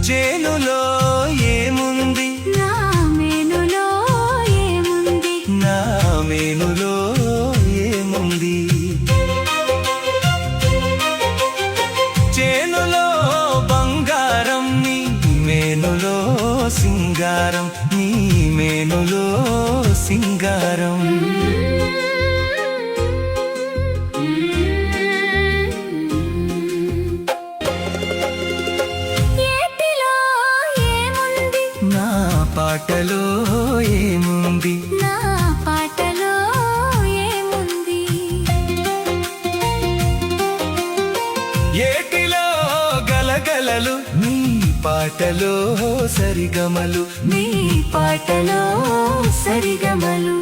చేనులో ఏముంది నా మేనులో ఏముంది నా మేనులో ఏముంది చేనులో బంగారం నీ మేనులో సింగారం నీ మేనులో సింగారం ఏటిలో ఏముంది నా పాటలో ఏముంది నా పాటలో ఏముంది ఏటిలో గలగలలు నీ పాటలో సరిగమలు నీ పాటలో సరిగమలు